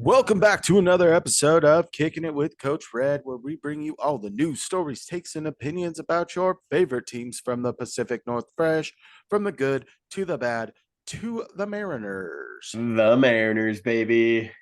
Welcome back to another episode of Kicking It with Coach Red, where we bring you all the news, stories, takes, and opinions about your favorite teams from the Pacific Northwest, from the good to the bad to the Mariners. The Mariners, baby.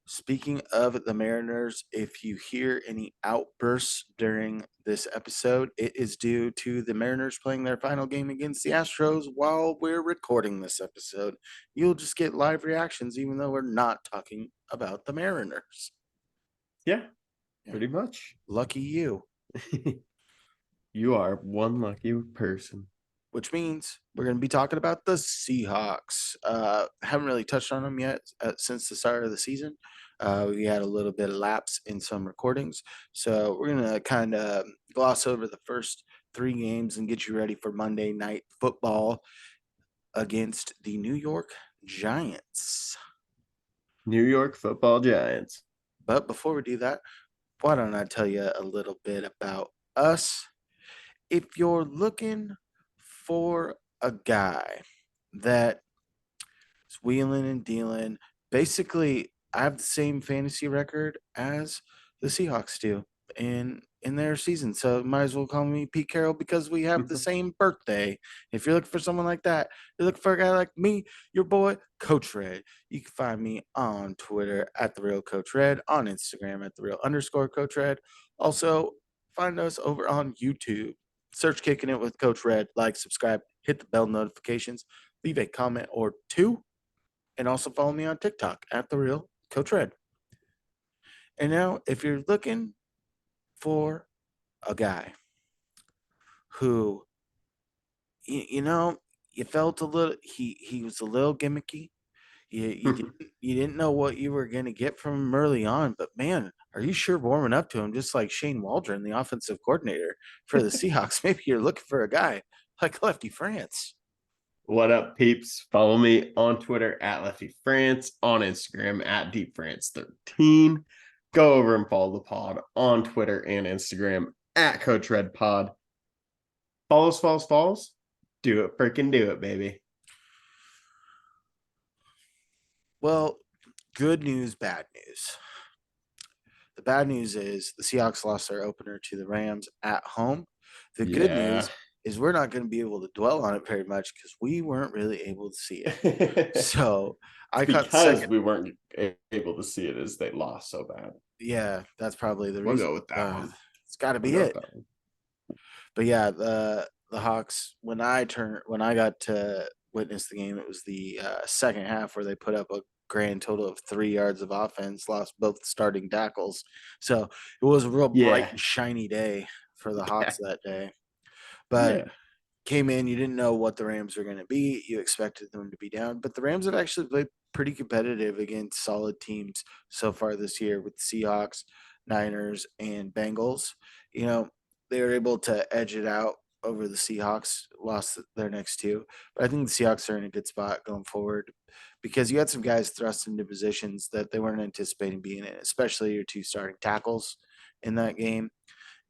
Speaking of the Mariners, if you hear any outbursts during this episode, it is due to the Mariners playing their final game against the Astros while we're recording this episode. You'll just get live reactions, even though we're not talking about the Mariners. Yeah, Yeah. pretty much. Lucky you. You are one lucky person. Which means we're going to be talking about the Seahawks. Haven't really touched on them yet since the start of the season. We had a little bit of lapse in some recordings. So we're going to kind of gloss over the first three games and get you ready for Monday Night Football against the New York Giants. New York Football Giants. But before we do that, why don't I tell you a little bit about us? If you're looking for a guy that is wheeling and dealing, basically, I have the same fantasy record as the Seahawks do in their season. So might as well call me Pete Carroll because we have the same birthday. If you're looking for someone like that, you're looking for a guy like me, your boy, Coach Red. You can find me on Twitter at the real Coach Red, on Instagram at the real _ Coach Red. Also, find us over on YouTube. Search Kicking It with Coach Red. Like, subscribe, hit the bell notifications, leave a comment or two, and also follow me on TikTok at the real Coach Red. And now, if you're looking for a guy who, you felt a little, he was a little gimmicky. You didn't know what you were going to get from him early on, but man, are you sure warming up to him? Just like Shane Waldron, the offensive coordinator for the Seahawks. Maybe you're looking for a guy like Lefty France. What up, peeps? Follow me on Twitter at Lefty France, on Instagram at DeepFrance13. Go over and follow the pod on Twitter and Instagram at Coach Red Pod. Follows. Do it, freaking do it, baby. Well, good news, bad news. The bad news is the Seahawks lost their opener to the Rams at home. The good Yeah. news is we're not going to be able to dwell on it very much because we weren't really able to see it. So I caught the Because second. we weren't able to see it as they lost so bad. Yeah, that's probably the We'll reason. go with that one. It's got to be it. But yeah, the Hawks. When I got to witness the game, it was the second half where they put up a grand total of 3 yards of offense, lost both starting tackles. So it was a real bright Yeah. and shiny day for the Hawks that day. But Yeah. came in, you didn't know what the Rams were going to be. You expected them to be down, but the Rams have actually played pretty competitive against solid teams so far this year with Seahawks, Niners, and Bengals. You know, they were able to edge it out over the Seahawks, lost their next two. But I think the Seahawks are in a good spot going forward because you had some guys thrust into positions that they weren't anticipating being in, especially your two starting tackles in that game,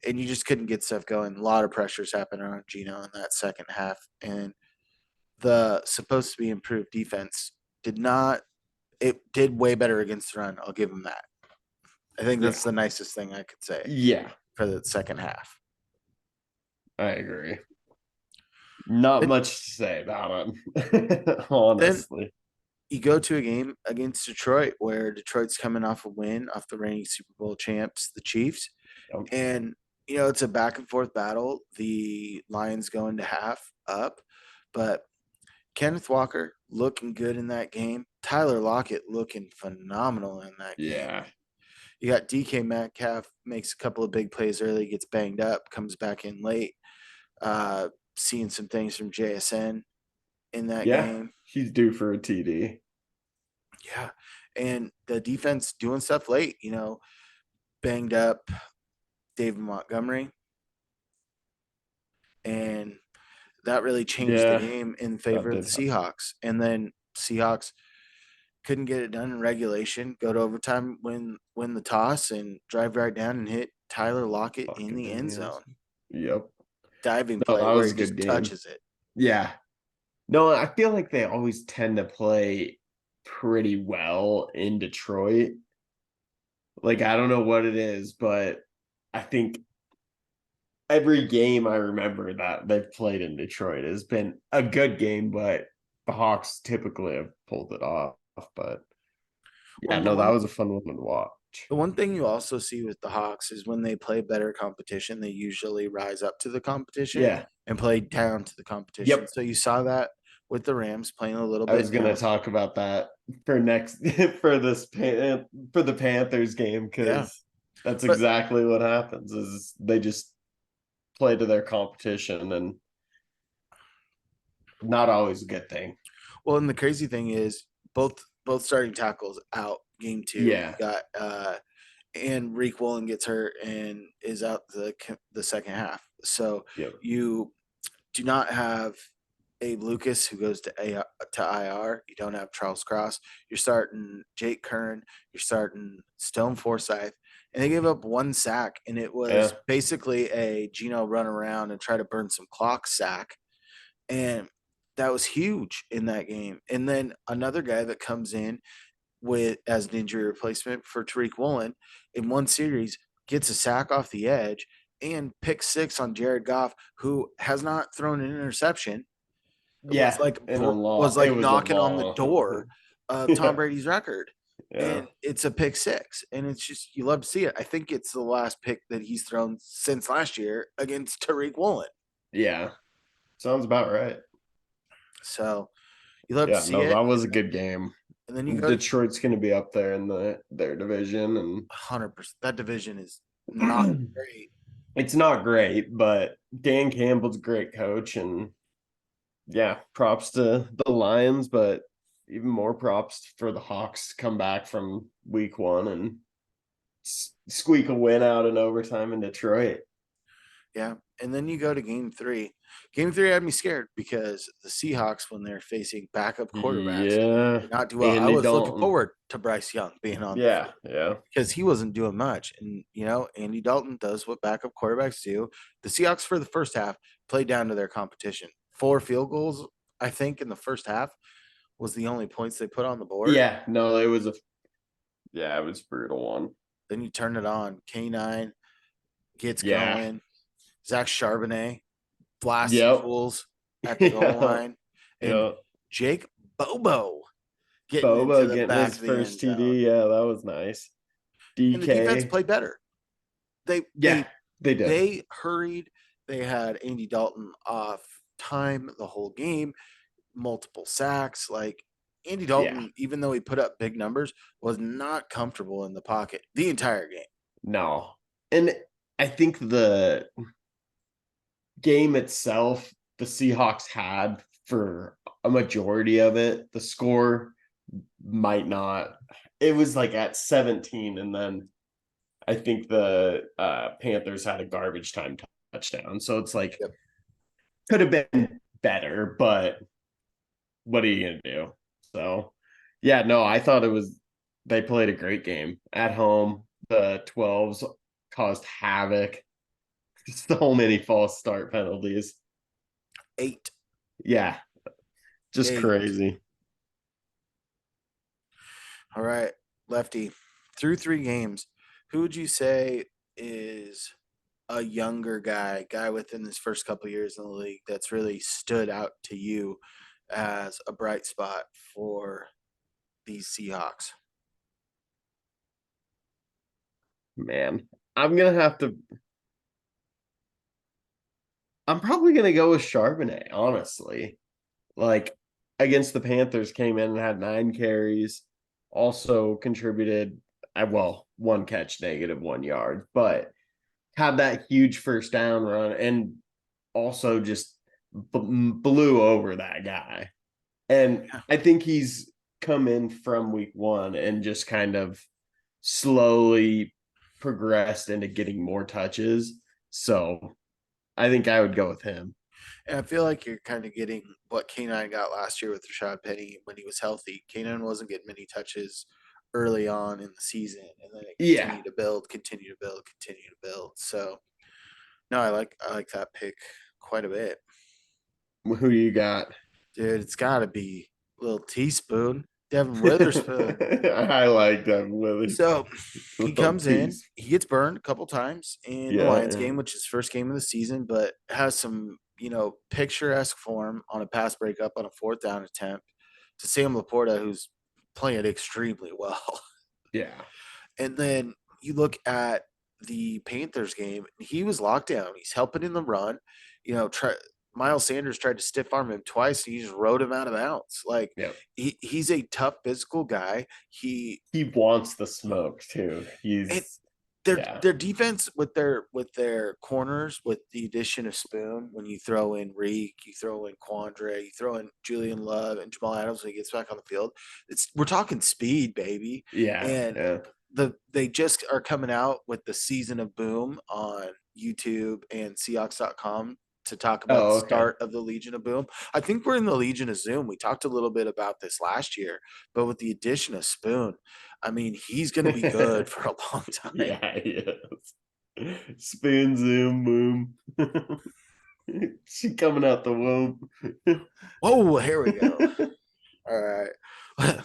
and you just couldn't get stuff going. A lot of pressures happened on Gino in that second half, and the supposed to be improved defense did not. It did way better against the run. I'll give them that. I think that's the nicest thing I could say. Yeah, for the second half. I agree. Not much to say about it, honestly. Then you go to a game against Detroit where Detroit's coming off a win off the reigning Super Bowl champs, the Chiefs, and it's a back and forth battle. The Lions go into half up, but Kenneth Walker looking good in that game. Tyler Lockett looking phenomenal in that game. Yeah. You got DK Metcalf makes a couple of big plays early, gets banged up, comes back in late. Seeing some things from JSN in that game. He's due for a TD. Yeah. And the defense doing stuff late, banged up David Montgomery. And that really changed the game in favor of the Seahawks. And then Seahawks couldn't get it done in regulation, go to overtime, win the toss, and drive right down and hit Tyler Lockett in the end zone. Yep. Diving play where he just touches it. Yeah. No, I feel like they always tend to play pretty well in Detroit. Like, I don't know what it is, but I think every game I remember that they've played in Detroit has been a good game, but the Hawks typically have pulled it off. But Well, yeah, and the no, that one was a fun one to watch. the one thing you also see with the Hawks is when they play better competition, they usually rise up to the competition Yeah. and play down to the competition. Yep. So you saw that with the Rams playing a little I bit was gonna down. talk about that for next for this for the Panthers game Yeah. because that's But exactly what happens is they just play to their competition and not always a good thing. well, and the crazy thing is both starting tackles out game two. You Yeah. got and Reek Woolen gets hurt and is out the second half. So Yep. you do not have Abe Lucas who goes to IR. You don't have Charles Cross. You're starting Jake Kern. You're starting Stone Forsyth. And they gave up one sack, and it was Yeah. basically a Gino run around and try to burn some clock sack. And that was huge in that game. And then another guy that comes in with as an injury replacement for Tariq Woolen in one series gets a sack off the edge and pick six on Jared Goff, who has not thrown an interception. It was Yeah. like In a was long it like was a knocking on the door long of Tom yeah. Brady's record. Yeah. And it's a pick six. And it's just you love to see it. I think it's the last pick that he's thrown since last year against Tariq Woolen. Yeah. Sounds about right. So you love to Yeah, see no, it. that was a good game. And then you go to Detroit's gonna be up there in their division 100%. That division is not and great. it's not great, but Dan Campbell's a great coach, and yeah, props to the Lions, but even more props for the Hawks to come back from week one and squeak a win out in overtime in Detroit. Yeah. And then you go to game three. Game three had me scared because the Seahawks, when they're facing backup quarterbacks, Yeah, did not do well. I Andy was looking Dalton. forward to Bryce Young being on the Yeah, field yeah, because he wasn't doing much. And, Andy Dalton does what backup quarterbacks do. The Seahawks, for the first half, played down to their competition. 4 field goals, I think, in the first half was the only points they put on the board. yeah. No, it was a yeah, it was a brutal one. Then you turn it on. K9 gets Yeah, going. Zach Charbonnet blasting yep, fools at the goal yeah, line, and yeah. Jake Bobo getting into Bobo the getting back his of the first end zone. TD. Yeah, that was nice. And the defense DK. played better. They Yeah, they they did. they hurried. They had Andy Dalton off time the whole game, multiple sacks. Like Andy Yeah, Dalton, even though he put up big numbers, was not comfortable in the pocket the entire game. no. And I think the game itself, the Seahawks had for a majority of it. The score might not. It was like at 17, and then I think the Panthers had a garbage time touchdown. So it's like Yep. could have been better, but what are you gonna do? So yeah, no, I thought it was they played a great game at home. The 12s caused havoc. So many false start penalties. Eight. Yeah, just Eight. crazy. All right, Lefty. Through 3 games, who would you say is a younger guy within his first couple of years in the league that's really stood out to you as a bright spot for these Seahawks? Man, I'm gonna have to. I'm probably gonna go with Charbonnet, honestly. Like against the Panthers, came in and had 9 carries, also contributed. Well, one catch, -1 yard, but had that huge first down run and also just blew over that guy. And Yeah. I think he's come in from week one and just kind of slowly progressed into getting more touches. So I think I would go with him. And I feel like you're kind of getting what K9 got last year with Rashad Penny when he was healthy. K9 wasn't getting many touches early on in the season, and then it Yeah. continued to build, continue to build, continue to build. So no, I like that pick quite a bit. Who you got? Dude, it's got to be Little Teaspoon, Devin Witherspoon. I like Devin Withers. So he Little comes in, piece. he gets burned a couple times in the Lions Yeah. game, which is first game of the season, but has some, picturesque form on a pass breakup on a fourth down attempt to Sam Laporta, who's playing extremely well. Yeah. And then you look at the Panthers game, he was locked down. He's helping in the run. Miles Sanders tried to stiff arm him twice. And he just rode him out of bounds. Like Yep. he's a tough physical guy. He wants the smoke too. And He's their yeah. their defense with their corners, with the addition of Spoon, when you throw in Reek, you throw in Quandre, you throw in Julian Love and Jamal Adams when he gets back on the field. We're talking speed, baby. Yeah. And Yeah. they just are coming out with the season of Boom on YouTube and Seahawks.com to talk about the Oh, okay. start of the Legion of Boom. I think we're in the Legion of Zoom. We talked a little bit about this last year, but with the addition of Spoon, I mean, he's going to be good for a long time. Yeah, he is. Spoon zoom boom. She coming out the womb. Whoa, here we go. All right.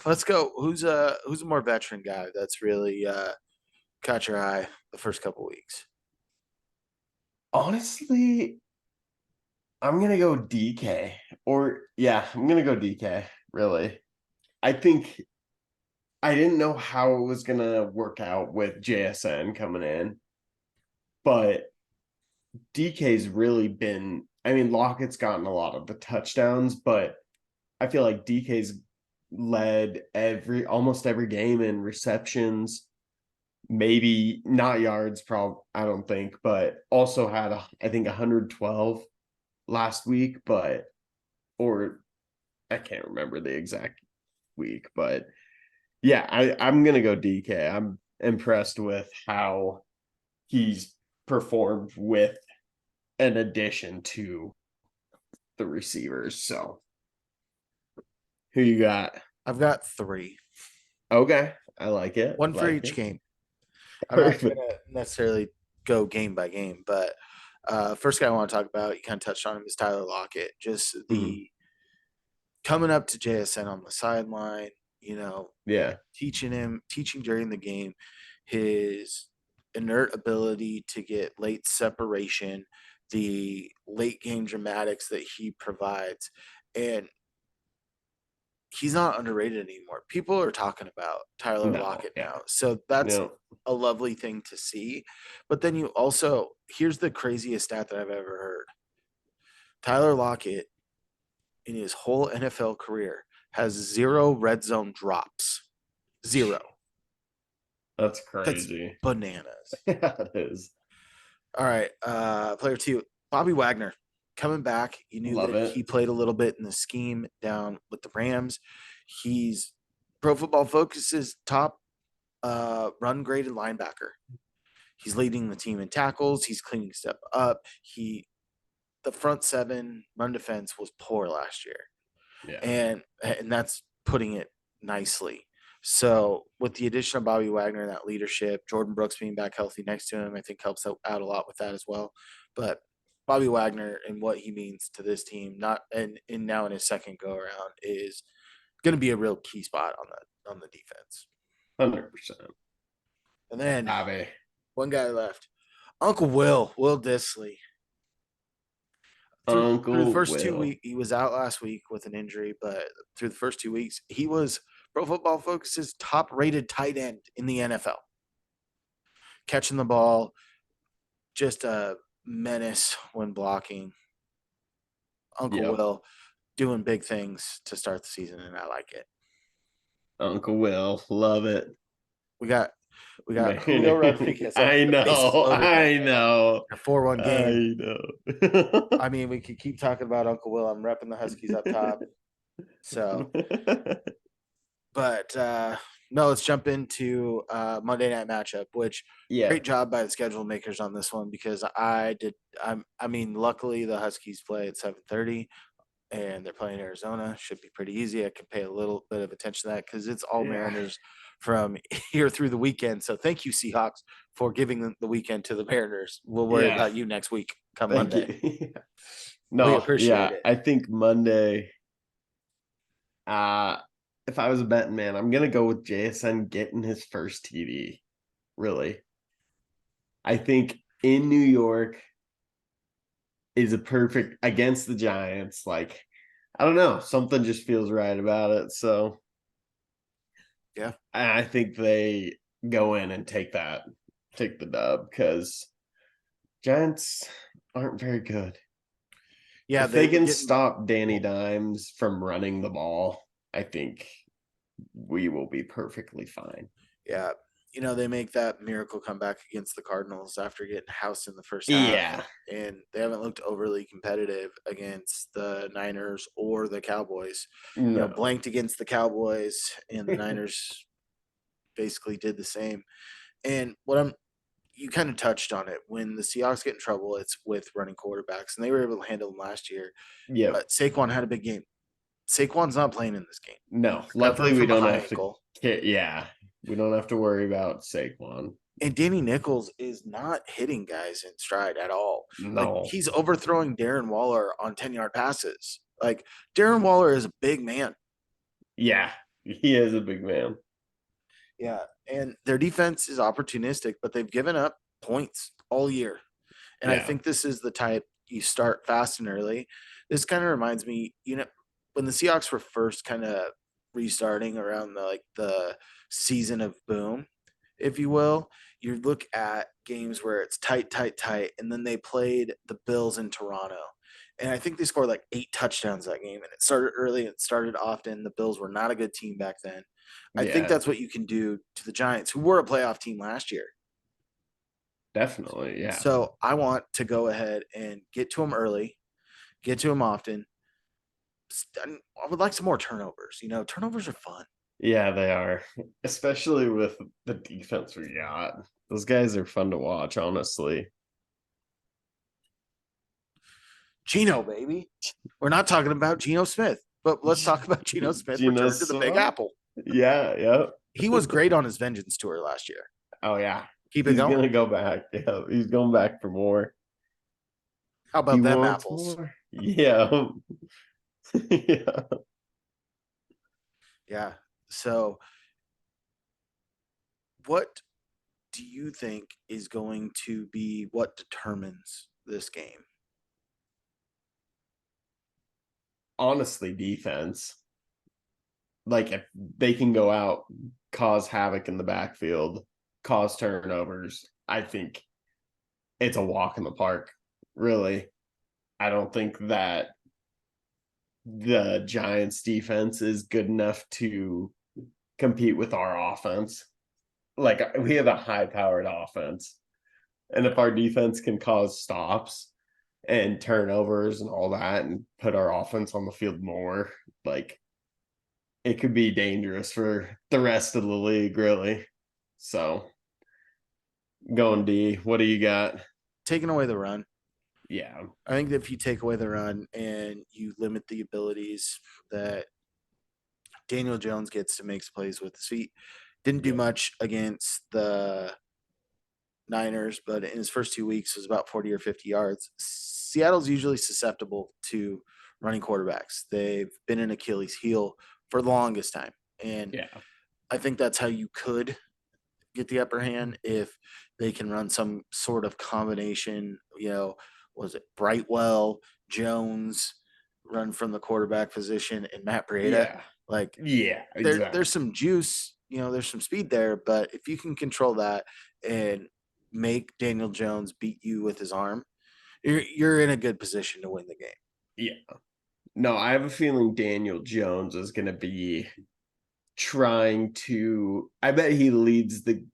Let's go. Who's a more veteran guy that's really caught your eye the first couple weeks? Honestly, I'm gonna go DK. Or yeah, I'm gonna go DK, really. I think I didn't know how it was gonna work out with JSN coming in, but DK's really been. I mean, Lockett's gotten a lot of the touchdowns, but I feel like DK's led almost every game in receptions, maybe not yards, probably I don't think, but also had I think 112 last week, but or I can't remember the exact week, but yeah, I'm gonna go DK. I'm impressed with how he's performed with an addition to the receivers. So who you got? I've got three, Okay, I like it. one for Like each it. game. I'm not Perfect. gonna necessarily go game by game, but first guy I want to talk about, you kind of touched on him, is Tyler Lockett. Just Mhm. the coming up to JSN on the sideline, you know, Yeah. teaching during the game, his inert ability to get late separation, the late game dramatics that he provides, and he's not underrated anymore. People are talking about Tyler No. Lockett Yeah. now. So that's No. a lovely thing to see. But then you also, here's the craziest stat that I've ever heard. Tyler Lockett in his whole NFL career has 0 red zone drops. 0. That's That's crazy. bananas. Yeah, it is. All right. Player 2, Bobby Wagner coming back. You knew Love that it. he played a little bit in the scheme down with the Rams. He's Pro Football Focus's top run graded linebacker. He's leading the team in tackles. He's cleaning stuff up. The front seven run defense was poor last year, Yeah. and that's putting it nicely. So with the addition of Bobby Wagner and that leadership, Jordan Brooks being back healthy next to him, I think helps out a lot with that as well. But Bobby Wagner and what he means to this team, not and now in his second go around, is going to be a real key spot on the defense. 100%. And then Bobby. one guy left, Uncle Will Disley. Through the Uncle first two Will. weeks, he was out last week with an injury, but through the first 2 weeks, he was Pro Football Focus's top rated tight end in the NFL, catching the ball, just a menace when blocking. Uncle Yep. Will doing big things to start the season, and I like it. Uncle Will. Love it. We got we got Man. Julio Rodriguez on I the bases know. loaded right I now. know. A 4-1 game. I know. I mean, we could keep talking about Uncle Will. I'm repping the Huskies up top. So, but no, let's jump into Monday night matchup, which Yeah. great job by the schedule makers on this one because I mean, luckily the Huskies play at 7:30 and they're playing Arizona. Should be pretty easy. I can pay a little bit of attention to that because it's all Yeah. Mariners from here through the weekend. So thank you, Seahawks, for giving the weekend to the Mariners. We'll worry Yeah. about you next week come Thank Monday. you. We No, appreciate yeah. it. I think Monday, if I was a betting man, I'm gonna go with JSN getting his first TD. Really, I think in New York is a perfect against the Giants. Like, I don't know, something just feels right about it. So Yeah. I think they go in and take the dub because Giants aren't very good. Yeah, If they they've been can getting stop Danny well, Dimes from running the ball, I think we will be perfectly fine. yeah. They make that miracle comeback against the Cardinals after getting housed in the first half, Yeah. and they haven't looked overly competitive against the Niners or the Cowboys. No. Blanked against the Cowboys, and the Niners basically did the same. And you kind of touched on it. When the Seahawks get in trouble, it's with running quarterbacks, and they were able to handle them last year. Yep. But Saquon had a big game. Saquon's not playing in this game. No. Recovering Luckily, we from a don't high have to. ankle. Yeah, we don't have to worry about Saquon. And Danny Nichols is not hitting guys in stride at all. Like No. he's overthrowing Darren Waller on 10-yard passes. Like Darren Waller is a big man. Yeah, he is a big man. Yeah. And their defense is opportunistic, but they've given up points all year. And I Yeah. think this is the type you start fast and early. This kind of reminds me, when the Seahawks were first kind of restarting around the season of boom, if you will, you look at games where it's tight, tight, tight, and then they played the Bills in Toronto. And I think they scored like 8 touchdowns that game. And it started early and it started often. The Bills were not a good team back then. I think Yeah, that's what you can do to the Giants, who were a playoff team last year. definitely. Yeah. So I want to go ahead and get to them early, get to them often. I would like some more turnovers. Turnovers are fun. Yeah, they are. Especially with the defense we got. Those guys are fun to watch, honestly. Geno, baby. We're not talking about Geno Smith, but let's talk about Geno Smith Gino returning to the Big Smith? Apple. Yeah, He yeah. was great on his Vengeance tour last year. Oh yeah. Keep it He's going. gonna go back. Yeah, he's going back for more. How He about them wants apples? more. Yeah. Yeah. Yeah. So, what do you think is going to be what determines this game? Honestly, defense. Like if they can go out, cause havoc in the backfield, cause turnovers, I think it's a walk in the park. Really. I don't think that the Giants defense is good enough to compete with our offense. Like we have a high powered offense. And if our defense can cause stops and turnovers and all that and put our offense on the field more, like it could be dangerous for the rest of the league, really. So going D, what do you got? Taking away the run. Yeah. I think that if you take away the run and you limit the abilities that Daniel Jones gets to make plays with his feet, didn't do Yep. much against the Niners, but in his first 2 weeks was about 40 or 50 yards. Seattle's usually susceptible to running quarterbacks. They've been an Achilles heel for the longest time. And Yeah. I think that's how you could get the upper hand if they can run some sort of combination, was it Brightwell, Jones, run from the quarterback position, and Matt Breida. Yeah. Like Yeah. there's Exactly. some juice, there's some speed there, but if you can control that and make Daniel Jones beat you with his arm, you're in a good position to win the game. Yeah. No, I have a feeling Daniel Jones is going to be trying to. I bet he leads the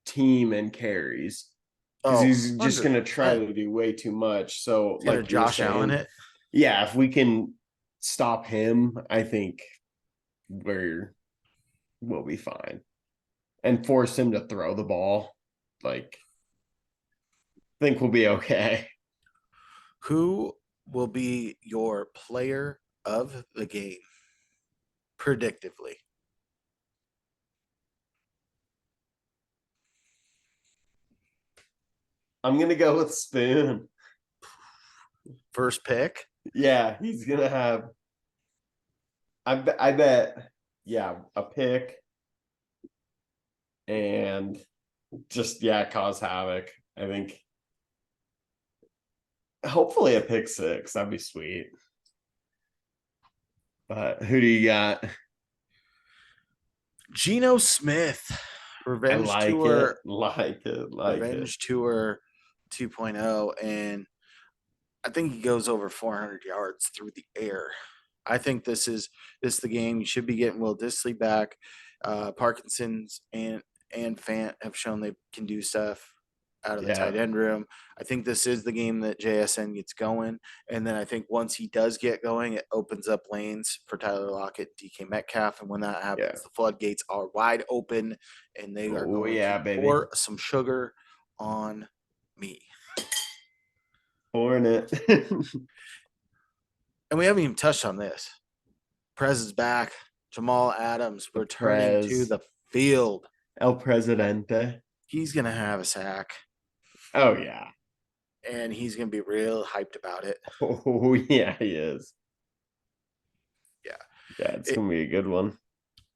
team and carries because Oh, he's just going to try 100%. to do way too much. So, He's gonna like you were Josh Allen saying, it. yeah, if we can stop him, I think we'll be fine and force him to throw the ball. Like, I think we'll be okay. Who will be your player of the game predictively? I'm going to go with Spoon. First pick. Yeah, he's going to have. I bet. yeah, a pick and just cause havoc. I think hopefully a pick six. That'd be sweet. But who do you got? Geno Smith, I Revenge like it. Tour, Like it. Like it. Revenge Tour 2.0, and I think he goes over 400 yards through the air. I think this is the game. You should be getting Will Disley back. Parkinson's and Fant have shown they can do stuff out of the Yeah. tight end room. I think this is the game that JSN gets going, and then I think once he does get going, it opens up lanes for Tyler Lockett, DK Metcalf, and when that Yeah. happens, the floodgates are wide open, and they are Oh going to yeah, baby. pour some sugar on me. Pouring it. And we haven't even touched on this. Prez is back. Jamal Adams The returning to Prez. the field. El Presidente. He's going to have a sack, Oh yeah. and he's going to be real hyped about it. Oh yeah, he is. Yeah. Yeah, it's It, gonna be a good one.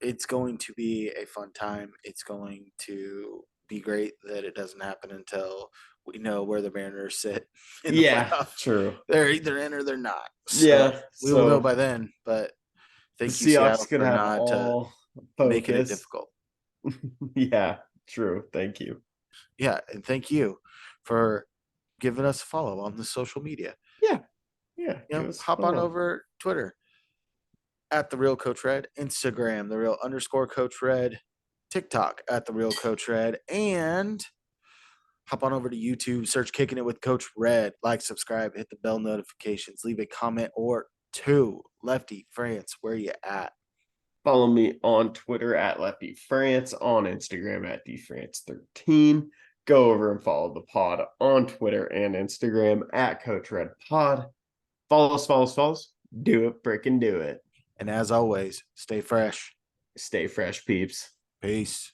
it's going to be a fun time. It's going to be great that it doesn't happen until we know where the Mariners sit in the Yeah, playoffs. true. They're either in or they're not. So Yeah, we will know so by then. But the thank you, Seattle, Seahawks could for have not all making it focus. difficult. Yeah, true. Thank you. Yeah. And thank you for giving us a follow on the social media. Yeah, yeah. Give us a Hop on follow. over Twitter at the real Coach Red, Instagram, the real underscore Coach Red, TikTok at the real Coach Red, and hop on over to YouTube, search Kicking It with Coach Red, like, subscribe, hit the bell notifications, leave a comment or two. Lefty France, where you at? Follow me on Twitter at Lefty France, on Instagram at DFrance13. Go over and follow the pod on Twitter and Instagram at Coach Red Pod. Follow us, follow us, follow us. Do it, freaking do it. And as always, stay fresh. Stay fresh, peeps. Peace.